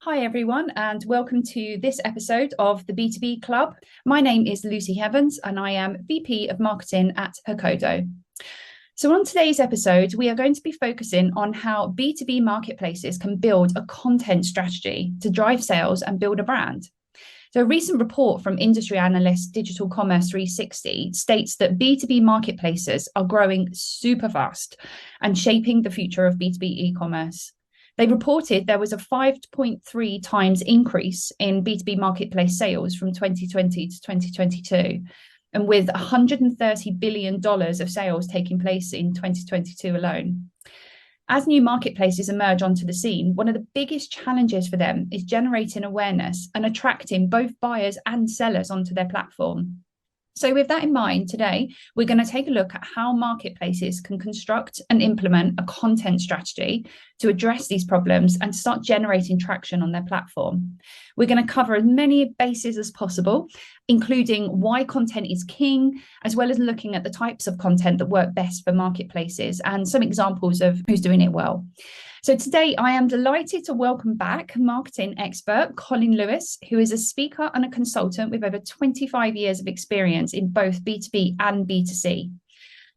Hi everyone, and welcome to this episode of the B2B Club. My name is Lucy Heavens and I am VP of Marketing at Hakodo. So on today's episode, we are going to be focusing on how B2B marketplaces can build a content strategy to drive sales and build a brand. So a recent report from industry analyst Digital Commerce 360 states that B2B marketplaces are growing super fast and shaping the future of B2B e-commerce. They reported there was a 5.3 times increase in B2B marketplace sales from 2020 to 2022, and with $130 billion of sales taking place in 2022 alone. As new marketplaces emerge onto the scene, one of the biggest challenges for them is generating awareness and attracting both buyers and sellers onto their platform. So with that in mind, today, we're going to take a look at how marketplaces can construct and implement a content strategy to address these problems and start generating traction on their platform. We're going to cover as many bases as possible, including why content is king, as well as looking at the types of content that work best for marketplaces and some examples of who's doing it well. So today I am delighted to welcome back marketing expert Colin Lewis, who is a speaker and a consultant with over 25 years of experience in both B2B and B2C.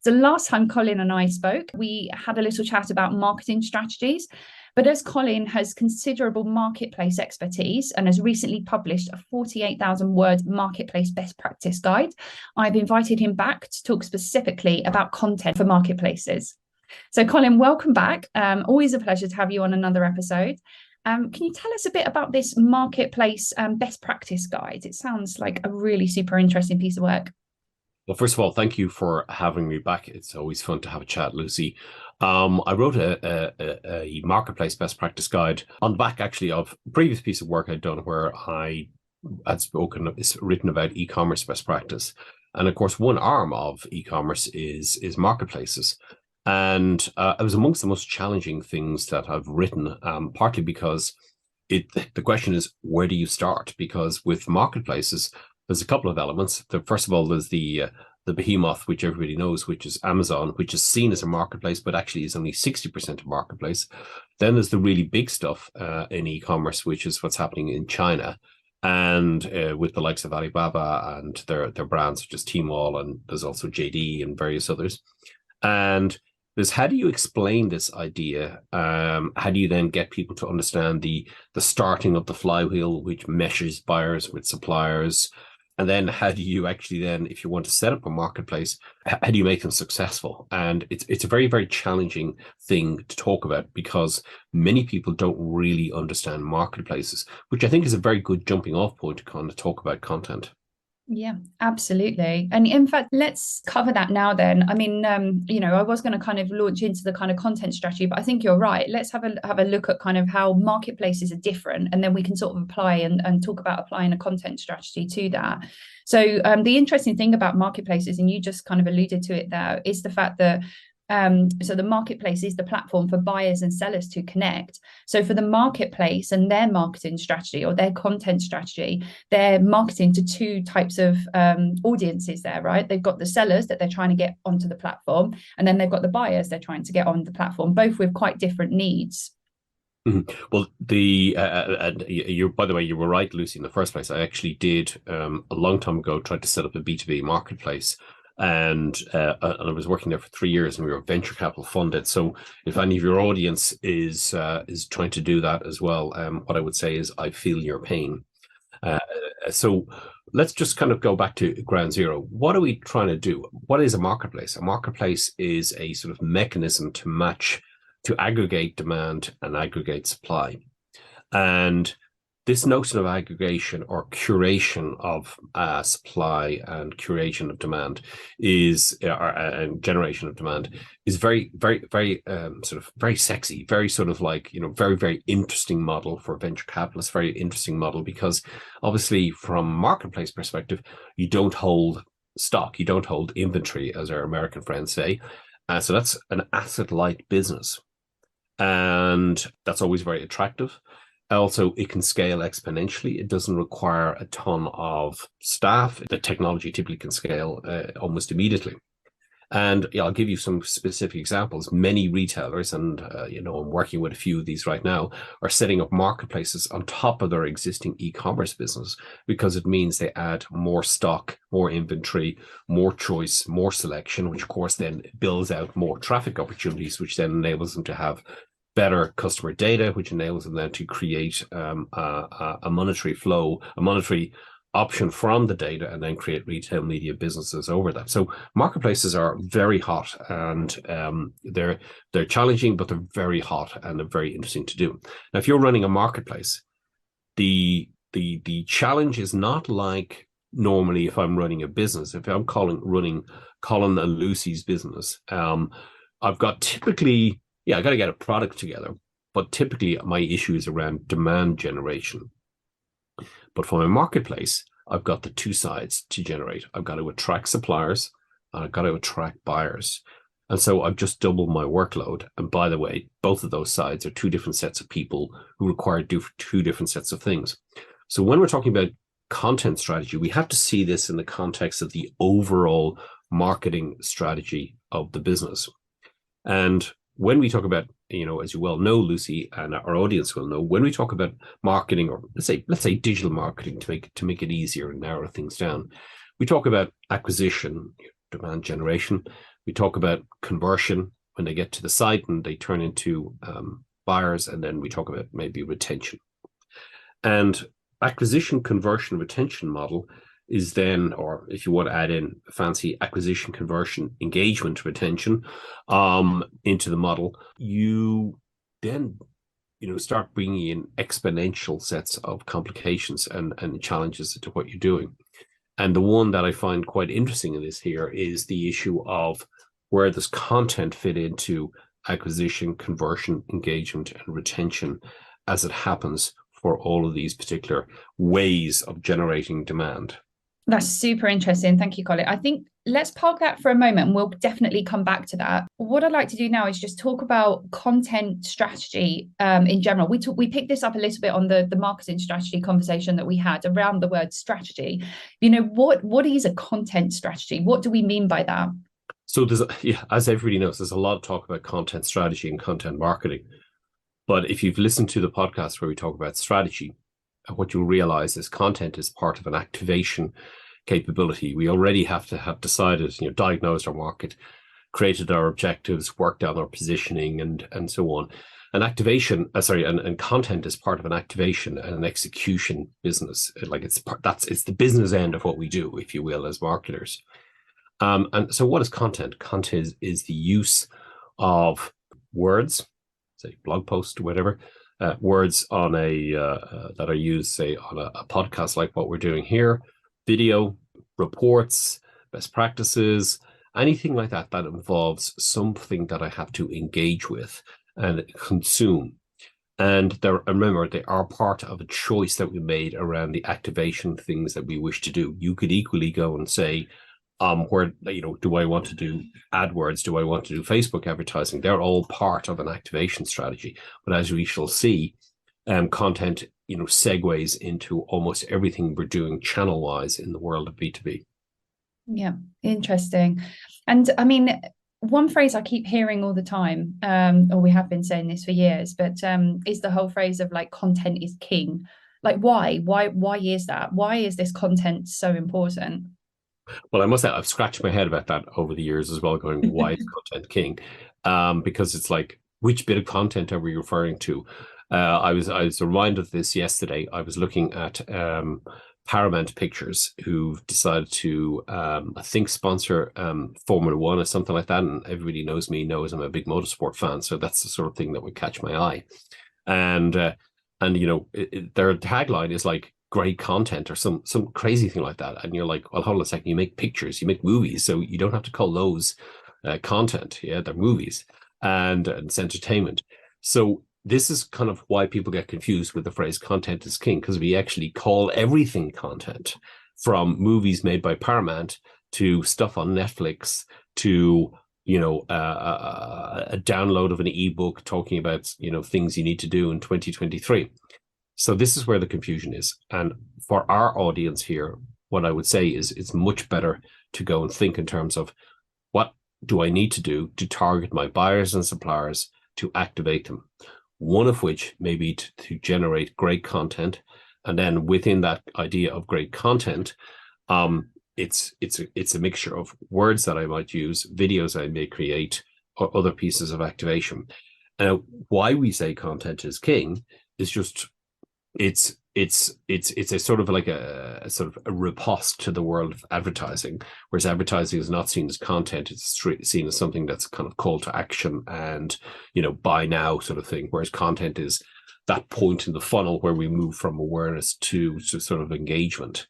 So last time Colin and I spoke, we had a little chat about marketing strategies, but as Colin has considerable marketplace expertise and has recently published a 48,000 word marketplace best practice guide, I've invited him back to talk specifically about content for marketplaces. So Colin, welcome back. Always a pleasure to have you on another episode. Can you tell us a bit about this marketplace best practice guide? It sounds like a really super interesting piece of work. Well, first of all, thank you for having me back. It's always fun to have a chat, Lucy. I wrote a marketplace best practice guide on the back actually of a previous piece of work I'd done where I had written about e-commerce best practice. And of course, one arm of e-commerce is marketplaces. And it was amongst the most challenging things that I've written, partly because the question is, where do you start? Because with marketplaces, there's a couple of elements. First of all, there's the behemoth, which everybody knows, which is Amazon, which is seen as a marketplace, but actually is only 60% of marketplace. Then there's the really big stuff in e-commerce, which is what's happening in China. And with the likes of Alibaba and their brands such as Tmall, and there's also JD and various others. And is how do you explain this idea? How do you then get people to understand the starting of the flywheel, which meshes buyers with suppliers? And then how do you actually then, if you want to set up a marketplace, how do you make them successful? And it's a very, very challenging thing to talk about because many people don't really understand marketplaces, which I think is a very good jumping off point to kind of talk about content. Yeah, absolutely. And in fact, let's cover that now then. I mean, I was going to kind of launch into the kind of content strategy, but I think you're right. Let's have a look at kind of how marketplaces are different, and then we can sort of apply and talk about applying a content strategy to that. So the interesting thing about marketplaces, and you just kind of alluded to it there, is the fact that so the marketplace is the platform for buyers and sellers to connect. So for the marketplace and their marketing strategy or their content strategy, they're marketing to two types of audiences there, right? They've got the sellers that they're trying to get onto the platform, and then they've got the buyers they're trying to get on the platform, both with quite different needs. Mm-hmm. Well, by the way, you were right, Lucy. In the first place, I actually did a long time ago try to set up a B2B marketplace. And I was working there for 3 years, and we were venture capital funded. So if any of your audience is trying to do that as well, what I would say is I feel your pain. So let's just kind of go back to ground zero. What are we trying to do? What is a marketplace? A marketplace is a sort of mechanism to aggregate demand and aggregate supply. And this notion of aggregation or curation of supply and curation of demand and generation of demand is very, very, very sort of very sexy, very sort of like, very, very interesting model for venture capitalists, very interesting model because obviously from a marketplace perspective, you don't hold stock, you don't hold inventory, as our American friends say. So that's an asset-light business. And that's always very attractive. Also, it can scale exponentially. It doesn't require a ton of staff. The technology typically can scale almost immediately. And I'll give you some specific examples. Many retailers, and I'm working with a few of these right now, are setting up marketplaces on top of their existing e-commerce business, because it means they add more stock, more inventory, more choice, more selection, which of course then builds out more traffic opportunities, which then enables them to have better customer data, which enables them then to create a monetary flow, a monetary option from the data, and then create retail media businesses over that. So marketplaces are very hot, and they're challenging, but they're very hot and they're very interesting to do. Now, if you're running a marketplace, the challenge is not like normally if I'm running a business. If I'm running Colin and Lucy's business, I've got typically, I got to get a product together, but typically my issue is around demand generation. But for my marketplace, I've got the two sides to generate. I've got to attract suppliers and I've got to attract buyers. And so I've just doubled my workload. And by the way, both of those sides are two different sets of people who require two different sets of things. So when we're talking about content strategy, we have to see this in the context of the overall marketing strategy of the business. And when we talk about, as you well know, Lucy, and our audience will know, when we talk about marketing, or let's say digital marketing, to make it easier and narrow things down, we talk about acquisition, demand generation. We talk about conversion when they get to the site and they turn into buyers, and then we talk about maybe retention. And acquisition, conversion, retention model is then, or if you want to add in fancy acquisition, conversion, engagement, retention into the model, you then start bringing in exponential sets of complications and challenges to what you're doing. And the one that I find quite interesting in this here is the issue of where does content fit into acquisition, conversion, engagement, and retention as it happens for all of these particular ways of generating demand. That's super interesting. Thank you, Colin. I think let's park that for a moment and we'll definitely come back to that. What I'd like to do now is just talk about content strategy in general. We picked this up a little bit on the marketing strategy conversation that we had around the word strategy. What is a content strategy? What do we mean by that? So as everybody knows, there's a lot of talk about content strategy and content marketing. But if you've listened to the podcast where we talk about strategy, what you'll realize is content is part of an activation capability. We already have to have decided, diagnosed our market, created our objectives, worked on our positioning, and so on. And and content is part of an activation and an execution business. It's the business end of what we do, if you will, as marketers. And so what is content? Content is the use of words, say blog post or whatever, words on that are used, say, on a podcast like what we're doing here, video, reports, best practices, anything like that involves something that I have to engage with and consume. And remember, they are part of a choice that we made around the activation things that we wish to do. You could equally go and say, where, do I want to do AdWords? Do I want to do Facebook advertising? They're all part of an activation strategy. But as we shall see, content, segues into almost everything we're doing channel-wise in the world of B2B. Yeah, interesting. And I mean, one phrase I keep hearing all the time, or we have been saying this for years, but is the whole phrase of content is king. Why is that? Why is this content so important? Well, I must say I've scratched my head about that over the years as well, going, why is content king? Because it's which bit of content are we referring to? I was reminded of this yesterday. I was looking at Paramount Pictures, who've decided to, I think, sponsor Formula One or something like that. And everybody knows I'm a big motorsport fan. So that's the sort of thing that would catch my eye. And their tagline is great content or some crazy thing like that. And you're like, well, hold on a second, you make pictures, you make movies, so you don't have to call those content. Yeah, they're movies and it's entertainment. So this is kind of why people get confused with the phrase content is king, because we actually call everything content, from movies made by Paramount to stuff on Netflix to a download of an ebook talking about things you need to do in 2023. So this is where the confusion is. And for our audience here, what I would say is it's much better to go and think in terms of do I need to do to target my buyers and suppliers to activate them? One of which may be to generate great content. And then within that idea of great content, it's a mixture of words that I might use, videos I may create, or other pieces of activation. Now, why we say content is king is just it's a sort of like a sort of a riposte to the world of advertising, whereas advertising is not seen as content; it's seen as something that's kind of call to action and buy now sort of thing. Whereas content is that point in the funnel where we move from awareness to sort of engagement.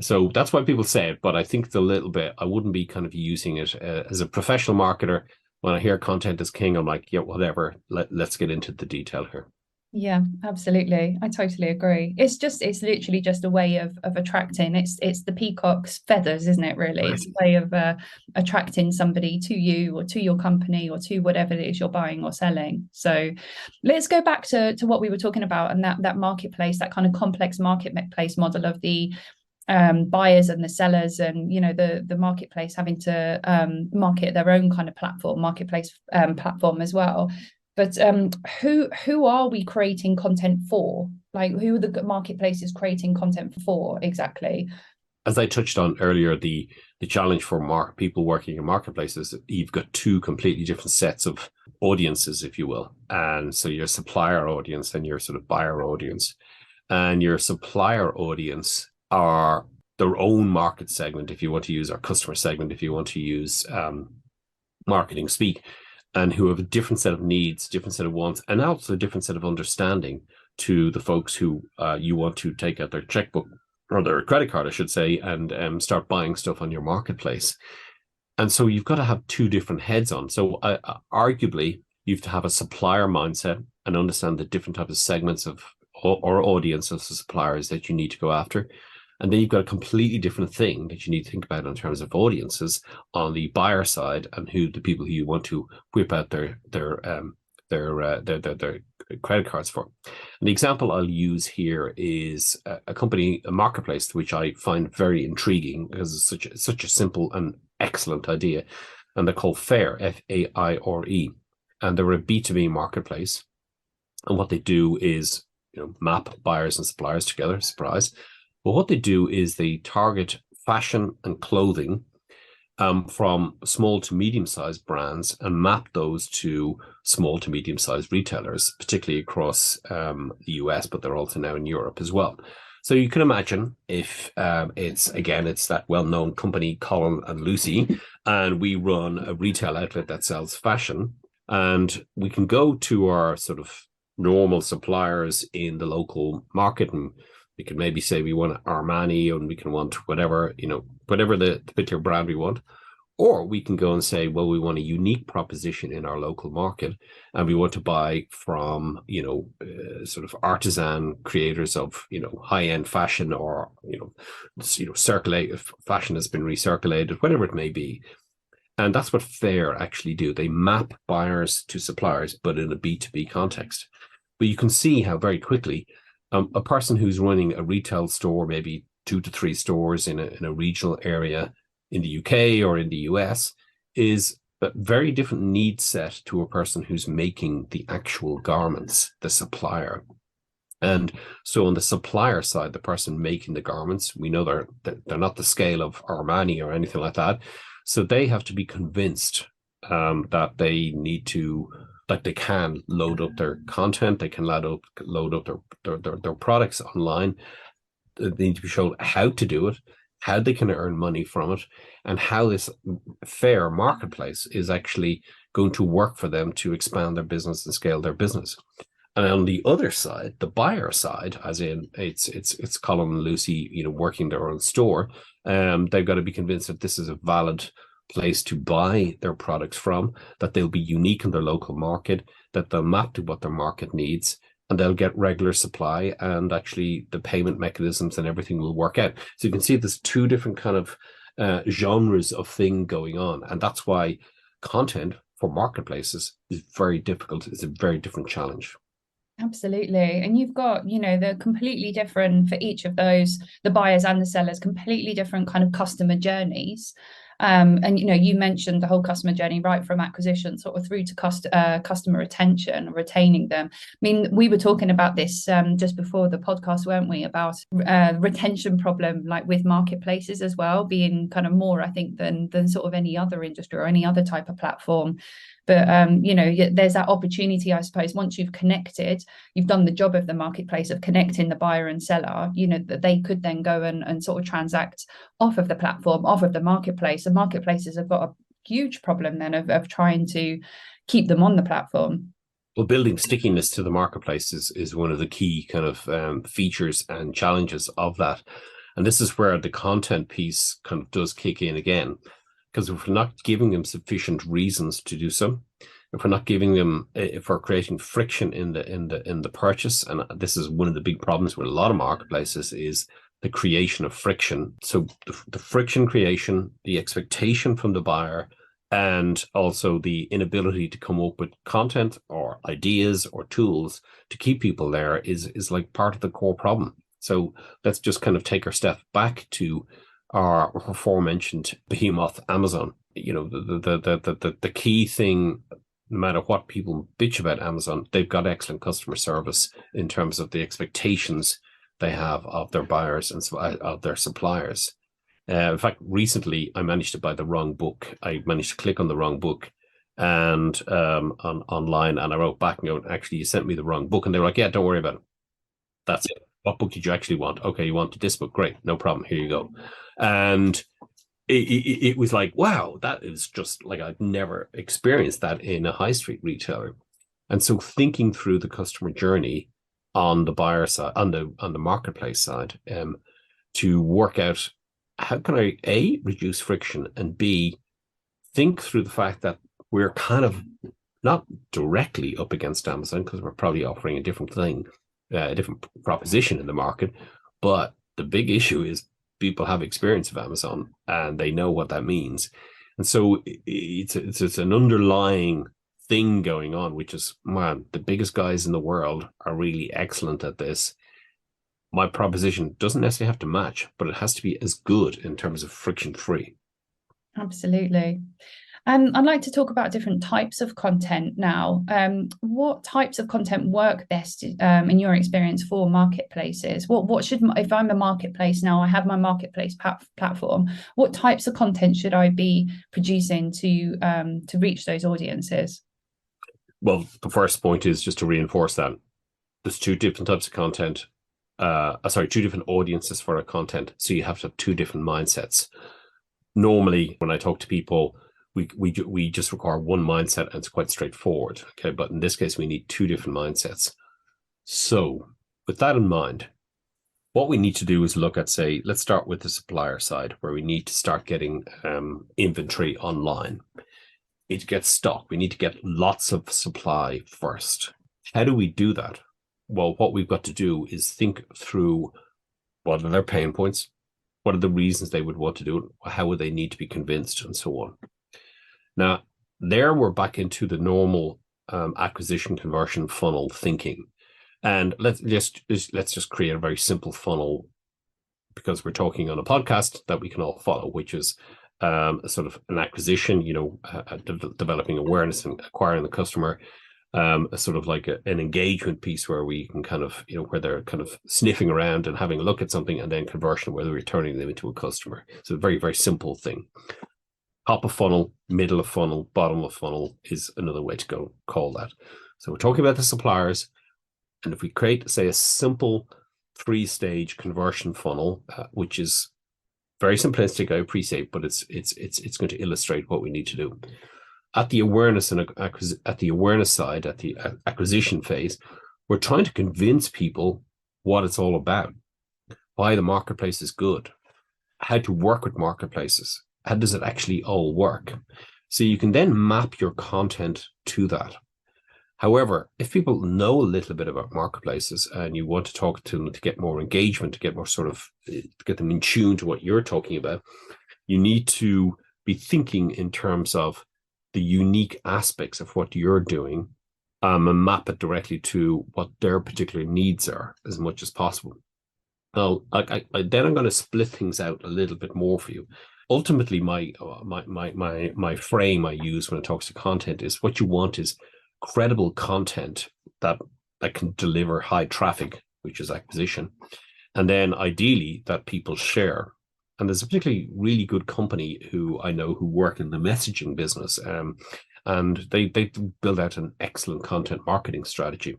So that's why people say it, but I think it's a little bit. I wouldn't be kind of using it as a professional marketer. When I hear content is king, I'm like, yeah, whatever. Let's get into the detail here. Yeah, absolutely. I totally agree. It's literally just a way of attracting. It's the peacock's feathers, isn't it, really? It's a way of attracting somebody to you or to your company or to whatever it is you're buying or selling. So let's go back to what we were talking about, and that marketplace, that kind of complex marketplace model of the buyers and the sellers, and the marketplace having to market their own kind of marketplace platform as well. But who are we creating content for? Like, who are the marketplaces creating content for exactly? As I touched on earlier, the challenge for people working in marketplaces, you've got two completely different sets of audiences, if you will. And so your supplier audience and your sort of buyer audience. And your supplier audience are their own market segment, if you want to use, our customer segment, if you want to use marketing speak, and who have a different set of needs, different set of wants, and also a different set of understanding to the folks who you want to take out their checkbook or their credit card, I should say, and start buying stuff on your marketplace. And so you've got to have two different heads on. So arguably, you have to have a supplier mindset and understand the different types of segments of or audience of the suppliers that you need to go after. And then you've got a completely different thing that you need to think about in terms of audiences on the buyer side, and the people who you want to whip out their credit cards for. And the example I'll use here is a company, a marketplace, which I find very intriguing because it's such a simple and excellent idea. And they're called Faire, Faire. And they're a B2B marketplace. And what they do is map buyers and suppliers together, surprise. But what they do is they target fashion and clothing from small to medium-sized brands and map those to small to medium-sized retailers, particularly across the US, but they're also now in Europe as well. So you can imagine if it's that well-known company, Colin and Lucy, and we run a retail outlet that sells fashion, and we can go to our sort of normal suppliers in the local market, and we can maybe say we want Armani, and we can want whatever the particular brand we want. Or we can go and say, well, we want a unique proposition in our local market, and we want to buy from, sort of artisan creators of, high-end fashion, or, circulate fashion has been recirculated, whatever it may be. And that's what Faire actually do. They map buyers to suppliers, but in a B2B context. But you can see how very quickly a person who's running a retail store, maybe 2 to 3 stores in a regional area in the UK or in the US, is a very different need set to a person who's making the actual garments, the supplier. And so on the supplier side, the person making the garments, we know they're not the scale of Armani or anything like that. So they have to be convinced that they need to, like, they can load up their content, they can load up their products online. They need to be shown how to do it, how they can earn money from it, and how this Faire marketplace is actually going to work for them to expand their business and scale their business. And on the other side, the buyer side, as in it's Colin and Lucy, working their own store, they've got to be convinced that this is a valid place to buy their products from, that they'll be unique in their local market, that they'll map to what their market needs, and they'll get regular supply, and actually the payment mechanisms and everything will work out. So you can see there's two different kind of genres of thing going on. And that's why content for marketplaces is very difficult. It's a very different challenge. Absolutely. And you've got, they're completely different for each of those, the buyers and the sellers, completely different kind of customer journeys. And you mentioned the whole customer journey, right from acquisition sort of through to customer retention, retaining them. I mean, we were talking about this just before the podcast, weren't we, about retention problem, like with marketplaces as well, being kind of more, I think, than sort of any other industry or any other type of platform. But there's that opportunity, I suppose, once you've connected, you've done the job of the marketplace of connecting the buyer and seller, that they could then go and sort of transact off of the platform, off of the marketplace. And marketplaces have got a huge problem then of trying to keep them on the platform. Well, building stickiness to the marketplace is one of the key kind of features and challenges of that. And this is where the content piece kind of does kick in again. Because if we're not giving them sufficient reasons to do so, if we're not giving them, if we're creating friction in the purchase, and this is one of the big problems with a lot of marketplaces, is the creation of friction. So the friction creation, the expectation from the buyer, and also the inability to come up with content or ideas or tools to keep people there is like part of the core problem. So let's just kind of take our step back to our aforementioned behemoth, Amazon. The key thing, no matter what people bitch about Amazon, they've got excellent customer service in terms of the expectations they have of their buyers and of their suppliers. In fact, recently I managed to buy the wrong book. I managed to click on the wrong book and online, and I wrote back and go, actually, you sent me the wrong book. And they were like, yeah, don't worry about it. That's it. What book did you actually want? Okay, you wanted this book. Great, no problem. Here you go. And it was like, wow, that is just like I've never experienced that in a high street retailer. And so thinking through the customer journey on the buyer side, on the marketplace side, to work out how can I A, reduce friction, and B, think through the fact that we're kind of not directly up against Amazon because we're probably offering a different thing, a different proposition in the market. But the big issue is people have experience of Amazon and they know what that means. And so it's an underlying thing going on, which is, man, the biggest guys in the world are really excellent at this. My proposition doesn't necessarily have to match, but it has to be as good in terms of friction free. Absolutely. I'd like to talk about different types of content now. What types of content work best in your experience for marketplaces? What should, if I'm a marketplace now, I have my marketplace platform, what types of content should I be producing to reach those audiences? Well, the first point is just to reinforce that there's two different types of content. Two different audiences for a content. So you have to have two different mindsets. Normally, when I talk to people, we just require one mindset and it's quite straightforward. Okay, but in this case, we need two different mindsets. So with that in mind, what we need to do is look at, say, let's start with the supplier side, where we need to start getting inventory online. We need to get stock. We need to get lots of supply first. How do we do that? Well, what we've got to do is think through what are their pain points, what are the reasons they would want to do it, how would they need to be convinced, and so on. Now, there we're back into the normal acquisition conversion funnel thinking. And let's just create a very simple funnel, because we're talking on a podcast that we can all follow, which is sort of an acquisition, developing awareness and acquiring the customer, a sort of like an engagement piece where we can kind of, where they're kind of sniffing around and having a look at something, and then conversion, where we're turning them into a customer. So a very, very simple thing. Top of funnel, middle of funnel, bottom of funnel is another way to go call that. So we're talking about the suppliers. And if we create, say, a simple 3-stage conversion funnel, which is very simplistic, I appreciate, but it's going to illustrate what we need to do. At the awareness side, at the acquisition phase, we're trying to convince people what it's all about, why the marketplace is good, how to work with marketplaces, how does it actually all work. So you can then map your content to that. However, if people know a little bit about marketplaces and you want to talk to them to get more engagement, to get more to get them in tune to what you're talking about, you need to be thinking in terms of the unique aspects of what you're doing, and map it directly to what their particular needs are as much as possible. Now, then I'm going to split things out a little bit more for you. Ultimately, my frame I use when it talks to content is what you want is credible content that can deliver high traffic, which is acquisition, and then ideally that people share. And there's a particularly really good company who I know who work in the messaging business, and they build out an excellent content marketing strategy.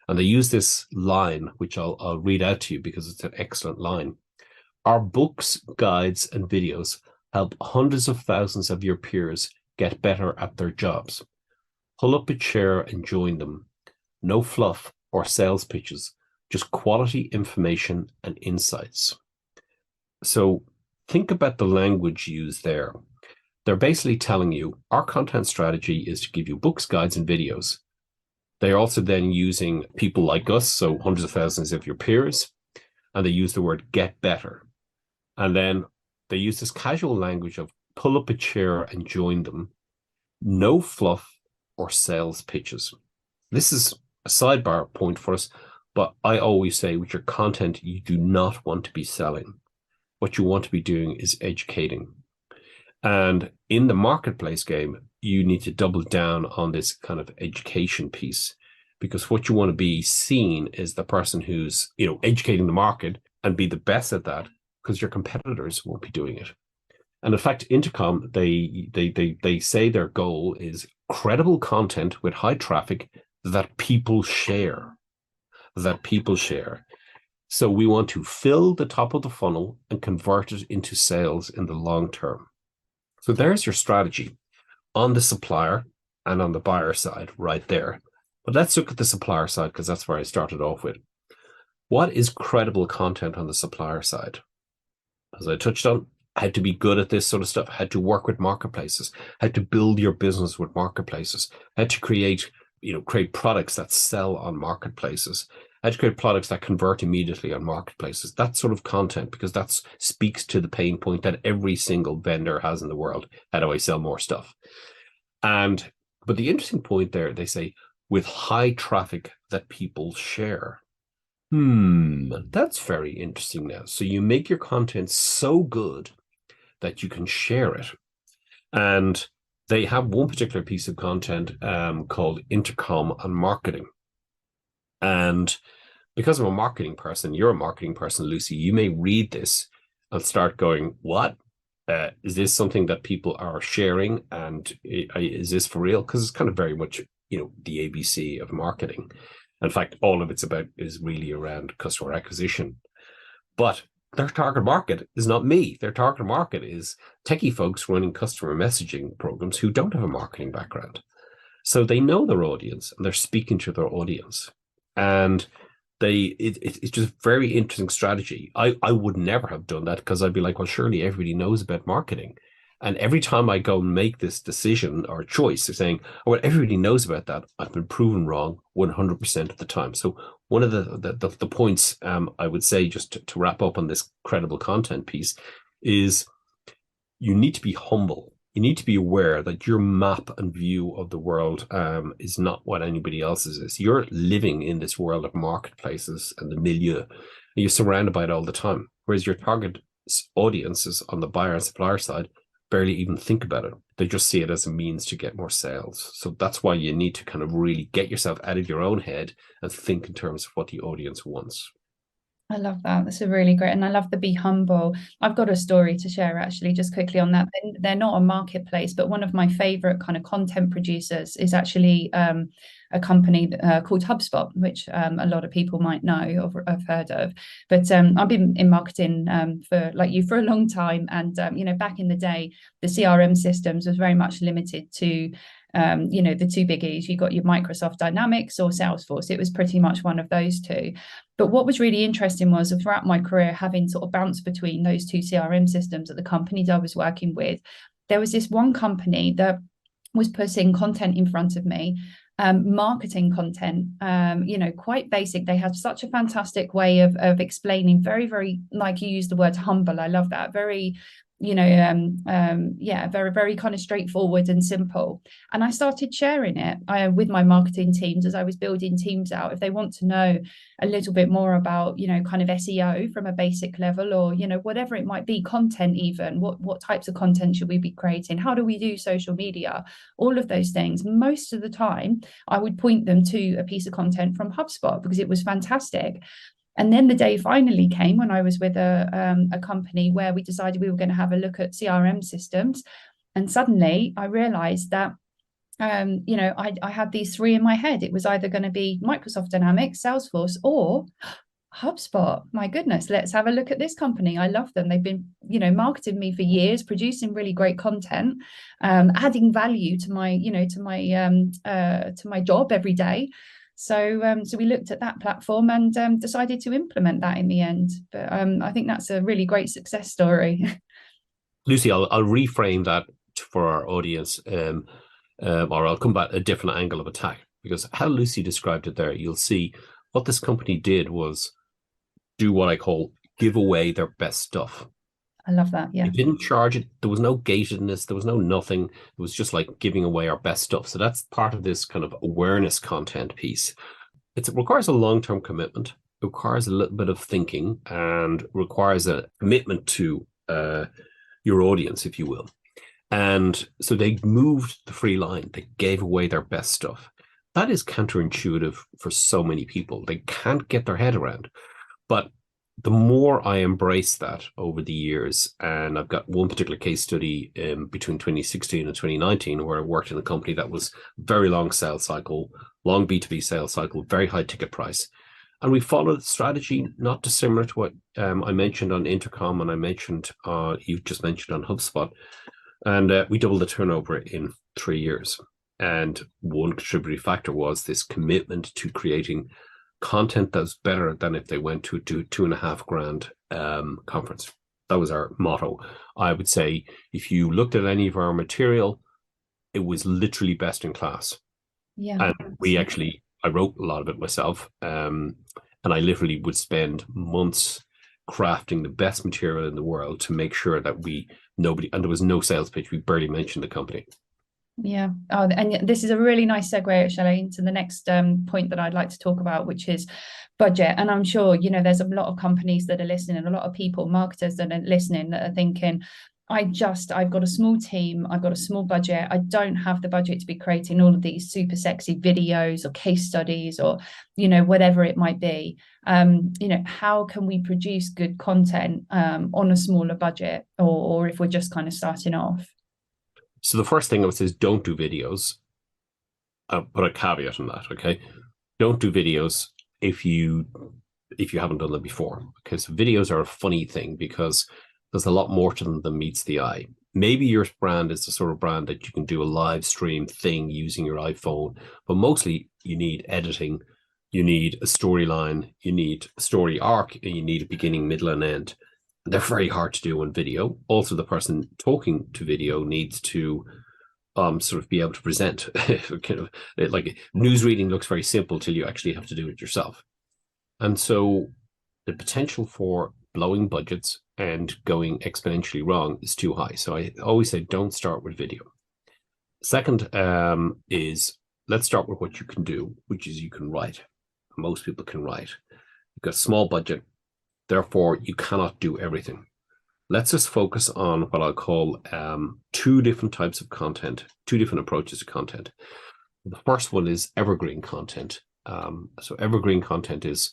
And they use this line, which I'll read out to you because it's an excellent line. Our books, guides, and videos help hundreds of thousands of your peers get better at their jobs. Pull up a chair and join them. No fluff or sales pitches, just quality information and insights. So think about the language used there. They're basically telling you our content strategy is to give you books, guides, and videos. They're also then using people like us, so hundreds of thousands of your peers, and they use the word get better. And then they use this casual language of pull up a chair and join them. No fluff or sales pitches. This is a sidebar point for us, but I always say with your content, you do not want to be selling. What you want to be doing is educating. And in the marketplace game, you need to double down on this kind of education piece, because what you want to be seen is the person who's, educating the market and be the best at that, because your competitors won't be doing it. And in fact, Intercom, they say their goal is credible content with high traffic that people share. So we want to fill the top of the funnel and convert it into sales in the long term. So there's your strategy on the supplier and on the buyer side right there. But let's look at the supplier side, because that's where I started off with. What is credible content on the supplier side? As I touched on, had to be good at this sort of stuff, had to work with marketplaces, had to build your business with marketplaces, had to create products that sell on marketplaces, had to create products that convert immediately on marketplaces. That sort of content, because that speaks to the pain point that every single vendor has in the world. How do I sell more stuff? But the interesting point there, they say, with high traffic that people share. That's very interesting now. So you make your content so good that you can share it. And they have one particular piece of content called Intercom on Marketing. And because I'm a marketing person, you're a marketing person, Lucy, you may read this and start going, what? Is this something that people are sharing? And is this for real? Because it's kind of very much, the ABC of marketing. In fact, all of it's is really around customer acquisition. But their target market is not me. Their target market is techie folks running customer messaging programs who don't have a marketing background. So they know their audience and they're speaking to their audience. And it's just very interesting strategy. I would never have done that, because I'd be like, well, surely everybody knows about marketing. And every time I go and make this decision or choice of saying, oh, well, everybody knows about that, I've been proven wrong 100% of the time. So one of the points I would say, just to wrap up on this credible content piece, is you need to be humble. You need to be aware that your map and view of the world is not what anybody else's is. You're living in this world of marketplaces and the milieu, and you're surrounded by it all the time. Whereas your target audiences on the buyer and supplier side barely even think about it. They just see it as a means to get more sales. So that's why you need to kind of really get yourself out of your own head and think in terms of what the audience wants. I love that. That's a really great, and I love the be humble. I've got a story to share actually, just quickly on that. They're not a marketplace, but one of my favorite kind of content producers is actually a company called HubSpot, which a lot of people might know or have heard of. But I've been in marketing for a long time, and back in the day, the CRM systems was very much limited to the two biggies. You got your Microsoft Dynamics or Salesforce. It was pretty much one of those two. But what was really interesting was, throughout my career, having sort of bounced between those two CRM systems at the companies I was working with, there was this one company that was putting content in front of me, marketing content, quite basic. They had such a fantastic way of explaining, very, very, like you used the word humble. I love that. Very yeah, very, very kind of straightforward and simple. And I started sharing it with my marketing teams as I was building teams out. If they want to know a little bit more about, kind of SEO from a basic level, or, whatever it might be, content, even what types of content should we be creating? How do we do social media? All of those things. Most of the time, I would point them to a piece of content from HubSpot because it was fantastic. And then the day finally came when I was with a company where we decided we were going to have a look at CRM systems. And suddenly I realized that, I had these three in my head. It was either going to be Microsoft Dynamics, Salesforce, or HubSpot. My goodness, let's have a look at this company. I love them. They've been, marketing me for years, producing really great content, adding value to my, to my job every day. So we looked at that platform and decided to implement that in the end. But I think that's a really great success story. Lucy, I'll reframe that for our audience, or I'll come back a different angle of attack, because how Lucy described it there, you'll see what this company did was do what I call give away their best stuff. I love that. Yeah. They didn't charge it. There was no gatedness. There was no nothing. It was just like giving away our best stuff. So that's part of this kind of awareness content piece. It requires a long-term commitment. It requires a little bit of thinking and requires a commitment to your audience, if you will. And so they moved the free line. They gave away their best stuff. That is counterintuitive for so many people. They can't get their head around. But the more I embrace that over the years, and I've got one particular case study between 2016 and 2019, where I worked in a company that was very long sales cycle, long B2B sales cycle, very high ticket price. And we followed a strategy not dissimilar to what I mentioned on Intercom, and I mentioned, you've just mentioned on HubSpot. And we doubled the turnover in 3 years. And one contributing factor was this commitment to creating content that's better than if they went to a $2,500 conference. That was our motto. I would say if you looked at any of our material, it was literally best in class. Yeah. And I wrote a lot of it myself. And I literally would spend months crafting the best material in the world to make sure that and there was no sales pitch. We barely mentioned the company. Yeah. Oh, and this is a really nice segue, actually, into the next point that I'd like to talk about, which is budget. And I'm sure, there's a lot of companies that are listening, and a lot of people, marketers that are listening, that are thinking, I've got a small team, I've got a small budget, I don't have the budget to be creating all of these super sexy videos or case studies or, whatever it might be. How can we produce good content on a smaller budget, or if we're just kind of starting off? So the first thing I would say is don't do videos. I'll put a caveat on that, okay? Don't do videos if you haven't done them before, because videos are a funny thing because there's a lot more to them than meets the eye. Maybe your brand is the sort of brand that you can do a live stream thing using your iPhone, but mostly you need editing, you need a storyline, you need a story arc, and you need a beginning, middle, and end. They're very hard to do on video. Also, the person talking to video needs to sort of be able to present. Kind of like news reading looks very simple till you actually have to do it yourself. And so the potential for blowing budgets and going exponentially wrong is too high. So I always say don't start with video. Second is let's start with what you can do, which is you can write. Most people can write. You've got a small budget. Therefore, you cannot do everything. Let's just focus on what I'll call two different types of content, two different approaches to content. The first one is evergreen content. So evergreen content is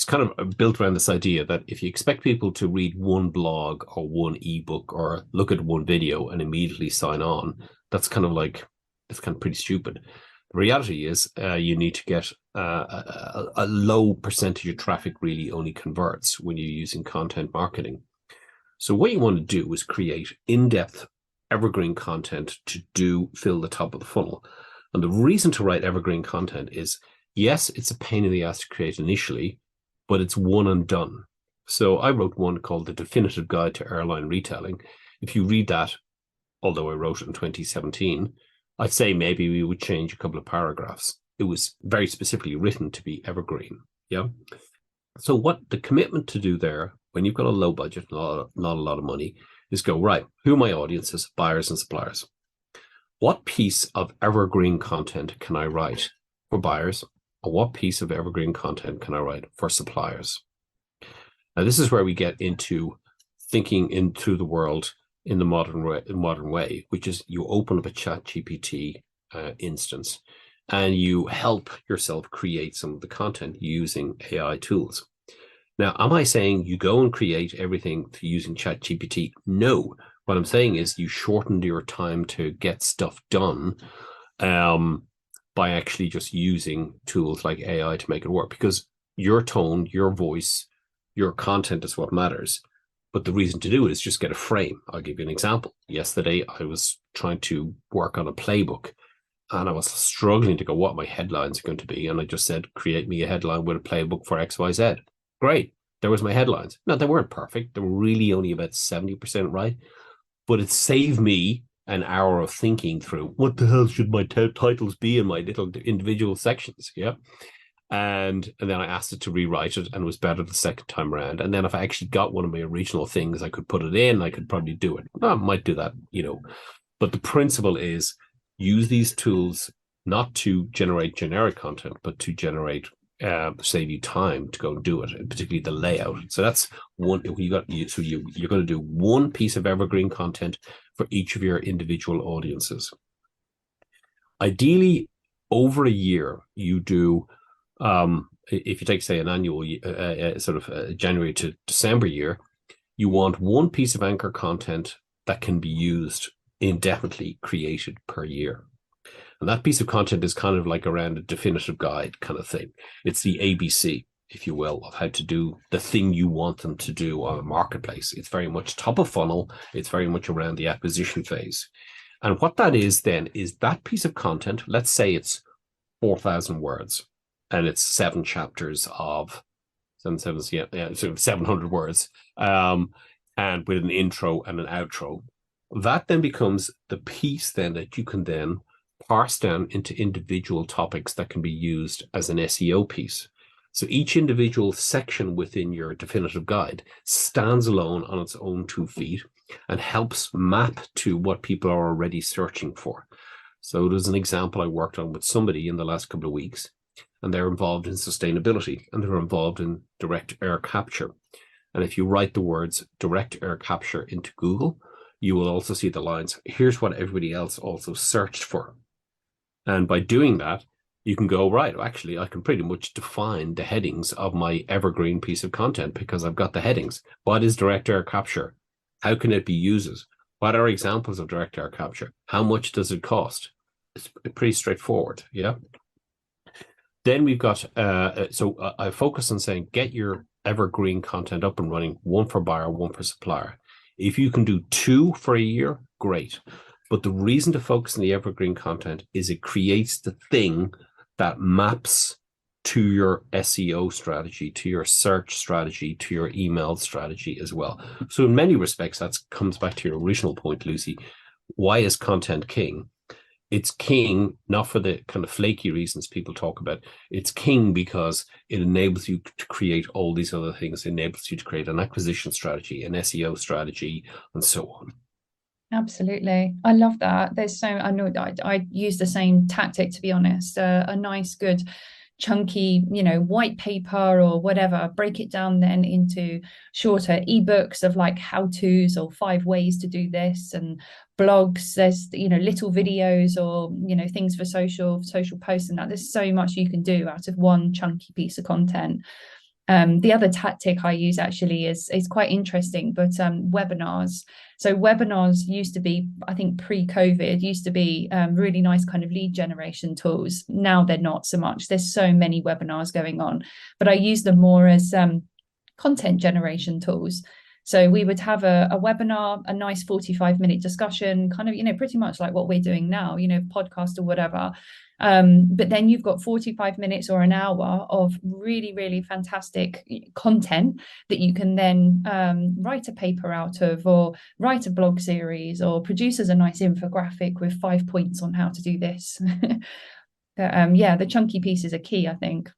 kind of built around this idea that if you expect people to read one blog or one ebook or look at one video and immediately sign on, that's kind of pretty stupid. The reality is you need to get a low percentage of traffic really only converts when you're using content marketing. So what you want to do is create in-depth evergreen content to fill the top of the funnel. And the reason to write evergreen content is, yes, it's a pain in the ass to create initially, but it's one and done. So I wrote one called The Definitive Guide to Airline Retailing. If you read that, although I wrote it in 2017, I'd say maybe we would change a couple of paragraphs. It was very specifically written to be evergreen. Yeah. So what the commitment to do there, when you've got a low budget, not a lot of money, is go, right, who are my audiences, buyers and suppliers? What piece of evergreen content can I write for buyers? Or what piece of evergreen content can I write for suppliers? Now, this is where we get into thinking into the world in the modern way, which is you open up a ChatGPT instance and you help yourself create some of the content using AI tools. Now, am I saying you go and create everything using ChatGPT? No. What I'm saying is you shortened your time to get stuff done by actually just using tools like AI to make it work, because your tone, your voice, your content is what matters. But the reason to do it is just get a frame. I'll give you an example. Yesterday, I was trying to work on a playbook and I was struggling to go what my headlines are going to be. And I just said, create me a headline with a playbook for XYZ. Great. There was my headlines. Now, they weren't perfect. They were really only about 70% right. But it saved me an hour of thinking through what the hell should my titles be in my little individual sections. Yeah. And then I asked it to rewrite it, and it was better the second time around. And then if I actually got one of my original things, I could put it in, I could probably do it. I might do that, But the principle is use these tools not to generate generic content, but to generate save you time to go and do it, and particularly the layout. So that's one. You're going to do one piece of evergreen content for each of your individual audiences. Ideally, over a year, you do. If you take, say, an annual January to December year, you want one piece of anchor content that can be used indefinitely, created per year. And that piece of content is kind of like around a definitive guide kind of thing. It's the ABC, if you will, of how to do the thing you want them to do on a marketplace. It's very much top of funnel. It's very much around the acquisition phase. And what that is then is that piece of content, let's say it's 4,000 words and it's 7 chapters of 700 words, and with an intro and an outro. That then becomes the piece then that you can then parse down into individual topics that can be used as an SEO piece. So each individual section within your definitive guide stands alone on its own 2 feet and helps map to what people are already searching for. So there's an example I worked on with somebody in the last couple of weeks, and they're involved in sustainability and they're involved in direct air capture. And if you write the words direct air capture into Google, you will also see the lines, here's what everybody else also searched for. And by doing that, you can go, right, actually, I can pretty much define the headings of my evergreen piece of content because I've got the headings. What is direct air capture? How can it be used? What are examples of direct air capture? How much does it cost? It's pretty straightforward, yeah? Then we've got, I focus on saying, get your evergreen content up and running, one for buyer, one for supplier. If you can do 2 for a year, great. But the reason to focus on the evergreen content is it creates the thing that maps to your SEO strategy, to your search strategy, to your email strategy as well. So in many respects, that comes back to your original point, Lucy. Why is content king? It's king, not for the kind of flaky reasons people talk about. It's king because it enables you to create all these other things. It enables you to create an acquisition strategy, an SEO strategy, and so on. Absolutely. I love that. I know I use the same tactic, to be honest. A nice, good, chunky, white paper or whatever, break it down then into shorter ebooks of like how-tos or 5 ways to do this, and blogs. There's, little videos or, things for social posts and that. There's so much you can do out of one chunky piece of content. The other tactic I use actually is quite interesting, but webinars. So webinars used to be, I think pre-COVID, used to be really nice kind of lead generation tools. Now they're not so much. There's so many webinars going on, but I use them more as content generation tools. So we would have a webinar, a nice 45-minute discussion, kind of, pretty much like what we're doing now, podcast or whatever. But then you've got 45 minutes or an hour of really, really fantastic content that you can then write a paper out of, or write a blog series, or produce as a nice infographic with 5 points on how to do this. But, the chunky pieces are key, I think.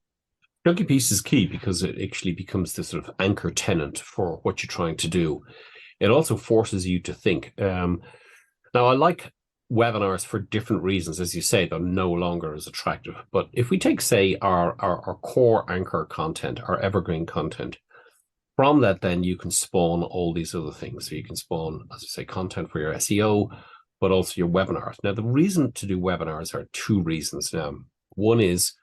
Chunky piece is key because it actually becomes the sort of anchor tenant for what you're trying to do. It also forces you to think. Now, I like webinars for different reasons. As you say, they're no longer as attractive. But if we take, say, our core anchor content, our evergreen content, from that, then you can spawn all these other things. So you can spawn, as I say, content for your SEO, but also your webinars. Now, the reason to do webinars are two reasons. Now, one is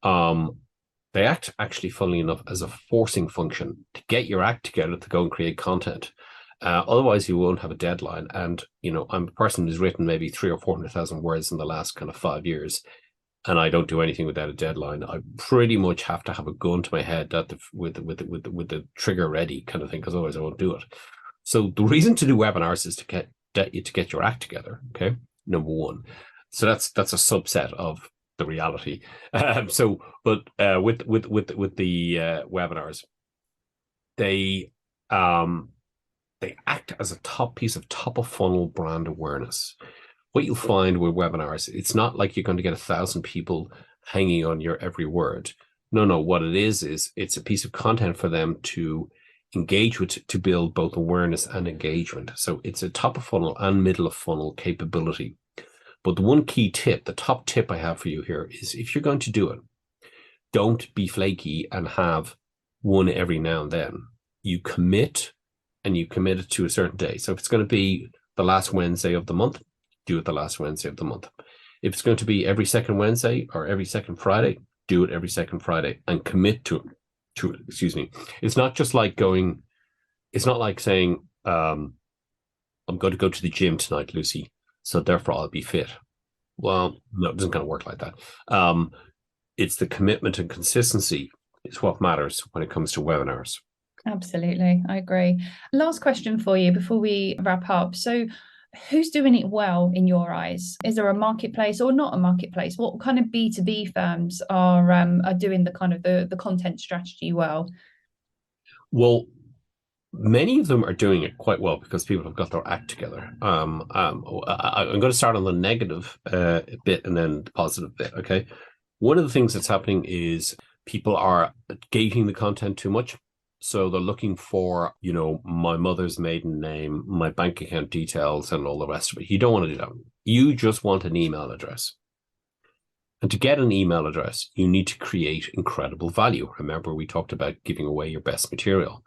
they act actually, funnily enough, as a forcing function to get your act together to go and create content. Otherwise, you won't have a deadline. And, I'm a person who's written maybe 300,000 or 400,000 words in the last kind of 5 years, and I don't do anything without a deadline. I pretty much have to have a gun to my head that with the trigger ready kind of thing, because otherwise I won't do it. So the reason to do webinars is to get your act together. Okay, number one. So that's a subset of the reality. With the webinars, they act as a top of funnel brand awareness. What you'll find with webinars, it's not like you're going to get 1,000 people hanging on your every word. No. What it is it's a piece of content for them to engage with, to build both awareness and engagement. So it's a top of funnel and middle of funnel capability. But the one key tip, the top tip I have for you here is, if you're going to do it, don't be flaky and have one every now and then. You commit, and you commit it to a certain day. So if it's going to be the last Wednesday of the month, do it the last Wednesday of the month. If it's going to be every second Wednesday or every second Friday, do it every second Friday and commit to it. Excuse me. It's not just like it's not like saying, I'm going to go to the gym tonight, Lucy, so therefore I'll be fit. Well, no, it doesn't kind of work like that. It's the commitment and consistency is what matters when it comes to webinars. Absolutely. I agree. Last question for you before we wrap up. So who's doing it well in your eyes? Is there a marketplace or not a marketplace? What kind of B2B firms are doing the kind of the content strategy well? Well, many of them are doing it quite well because people have got their act together. I'm going to start on the negative bit and then the positive bit. Okay. One of the things that's happening is people are gating the content too much. So they're looking for, my mother's maiden name, my bank account details, and all the rest of it. You don't want to do that. You just want an email address. And to get an email address, you need to create incredible value. Remember, we talked about giving away your best material.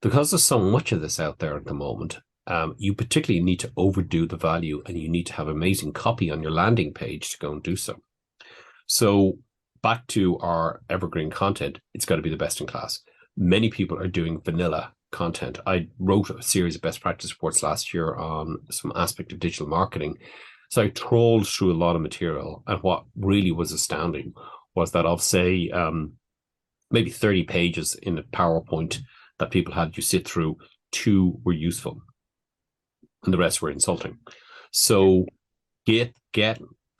Because there's so much of this out there at the moment, you particularly need to overdo the value, and you need to have amazing copy on your landing page to go and do so. So back to our evergreen content, it's got to be the best in class. Many people are doing vanilla content. I wrote a series of best practice reports last year on some aspect of digital marketing. So I trawled through a lot of material, and what really was astounding was that of, say, maybe 30 pages in a PowerPoint that people had you sit through, 2 were useful and the rest were insulting. So do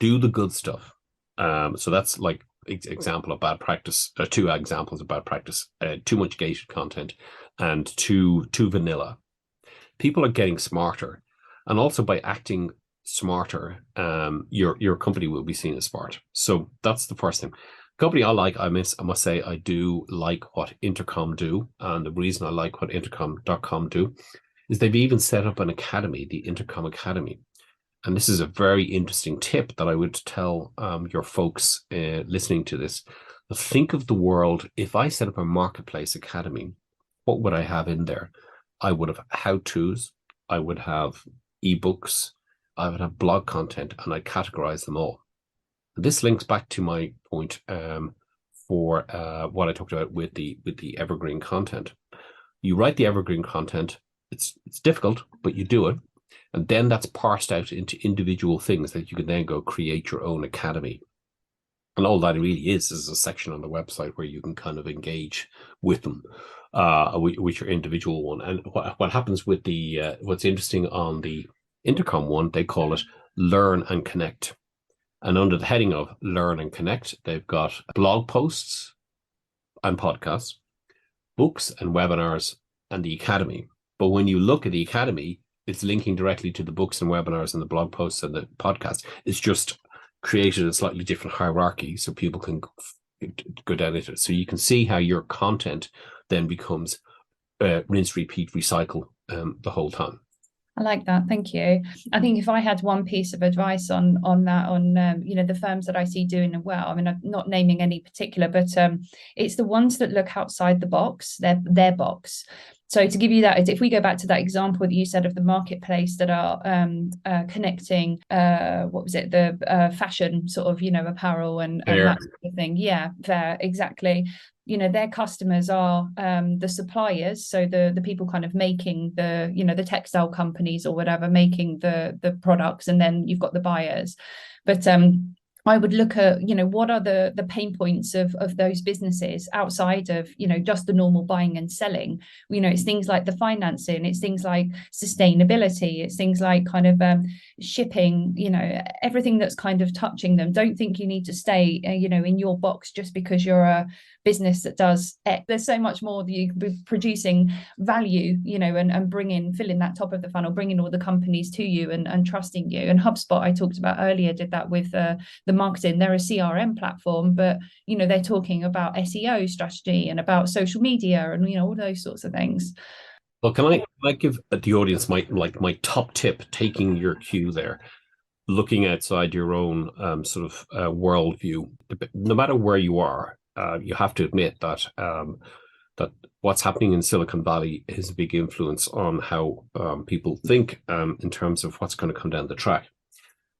the good stuff. So that's like example of bad practice, 2 examples of bad practice: too much gated content and too vanilla. People are getting smarter, and also by acting smarter, your company will be seen as smart. So that's the first thing. Company I like, I must say, I do like what Intercom do, and the reason I like what intercom.com do is they've even set up an academy, the Intercom Academy. And this is a very interesting tip that I would tell your folks listening to this. Think of the world, if I set up a marketplace academy, what would I have in there? I would have how-tos, I would have ebooks, I would have blog content, and I'd categorize them all. This links back to my point for what I talked about with the evergreen content. You write the evergreen content. It's difficult, but you do it. And then that's parsed out into individual things that you can then go create your own academy. And all that really is a section on the website where you can kind of engage with them, with your individual one. And what happens with the, what's interesting on the Intercom one, they call it Learn and Connect. And under the heading of Learn and Connect, they've got blog posts and podcasts, books and webinars, and the academy. But when you look at the academy, it's linking directly to the books and webinars and the blog posts and the podcast. It's just created a slightly different hierarchy so people can go down into it. So you can see how your content then becomes rinse, repeat, recycle the whole time. I like that. Thank you. I think if I had one piece of advice on that, on the firms that I see doing well, I mean, I'm not naming any particular, but it's the ones that look outside the box, their box. So to give you that, if we go back to that example that you said of the marketplace that are connecting, what was it, the fashion sort of, apparel and that sort of thing. Yeah, fair, exactly. Their customers are the suppliers, so the people kind of making the textile companies or whatever, making the products, and then you've got the buyers. But I would look at, what are the pain points of those businesses outside of, just the normal buying and selling. It's things like the financing, it's things like sustainability, it's things like kind of shipping, everything that's kind of touching them. Don't think you need to stay, in your box just because you're a business that does X. There's so much more that you can be producing value, and filling that top of the funnel, bringing all the companies to you and trusting you. And HubSpot, I talked about earlier, did that with the marketing. They're a CRM platform, but they're talking about SEO strategy and about social media and all those sorts of things. Well, can I give the audience my top tip, taking your cue there, looking outside your own sort of worldview. No matter where you are, you have to admit that that what's happening in Silicon Valley is a big influence on how people think in terms of what's going to come down the track.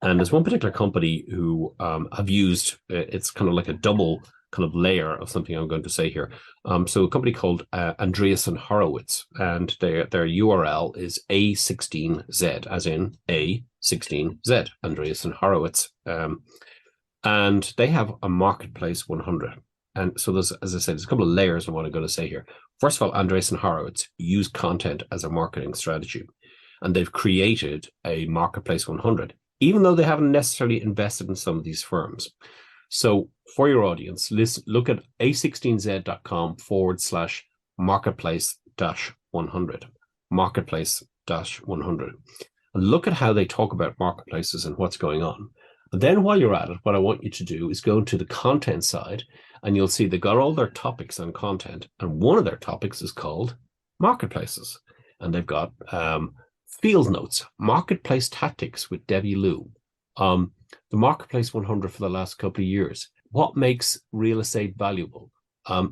And there's one particular company who have used, it's kind of like a double kind of layer of something I'm going to say here. So a company called Andreessen Horowitz, and their URL is A16Z, as in A16Z, Andreessen Horowitz. And they have a Marketplace 100. And so there's, as I said, there's a couple of layers of what I'm going to say here. First of all, Andreessen Horowitz use content as a marketing strategy, and they've created a Marketplace 100, even though they haven't necessarily invested in some of these firms. So for your audience, look at a16z.com/marketplace-100, marketplace-100. And look at how they talk about marketplaces and what's going on. And then while you're at it, what I want you to do is go to the content side, and you'll see they've got all their topics on content. And one of their topics is called marketplaces. And they've got field notes, marketplace tactics with Debbie Liu, the Marketplace 100 for the last couple of years, what makes real estate valuable,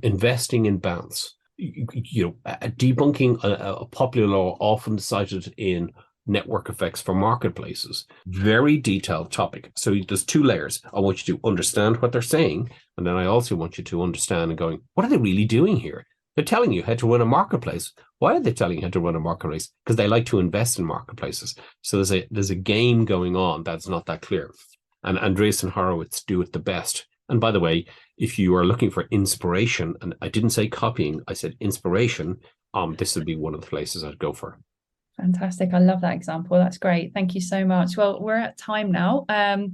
investing in bounce, debunking a popular law often cited in network effects for marketplaces. Very detailed topic. So there's two layers. I want you to understand what they're saying, and then I also want you to understand and going, what are they really doing here? They're telling you how to run a marketplace. Why are they telling you how to run a marketplace? Because they like to invest in marketplaces. So there's a game going on that's not that clear. And Andreessen Horowitz do it the best. And by the way, if you are looking for inspiration, and I didn't say copying, I said inspiration, this would be one of the places I'd go for. Fantastic. I love that example. That's great. Thank you so much. Well, we're at time now. I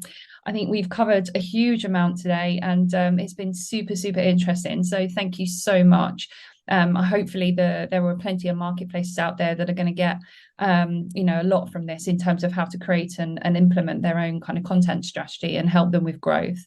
think we've covered a huge amount today, and it's been super, super interesting. So thank you so much. Hopefully there were plenty of marketplaces out there that are going to get a lot from this in terms of how to create and implement their own kind of content strategy and help them with growth.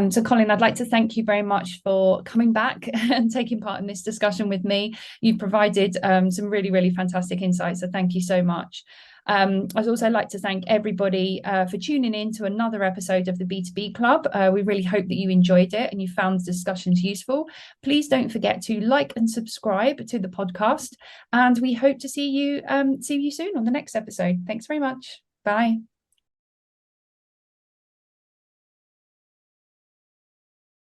So Colin, I'd like to thank you very much for coming back and taking part in this discussion with me. You've provided some really, really fantastic insights, so thank you so much. I'd also like to thank everybody for tuning in to another episode of the B2B Club. We really hope that you enjoyed it and you found the discussions useful. Please don't forget to like and subscribe to the podcast, and we hope to see you soon on the next episode. Thanks very much. Bye.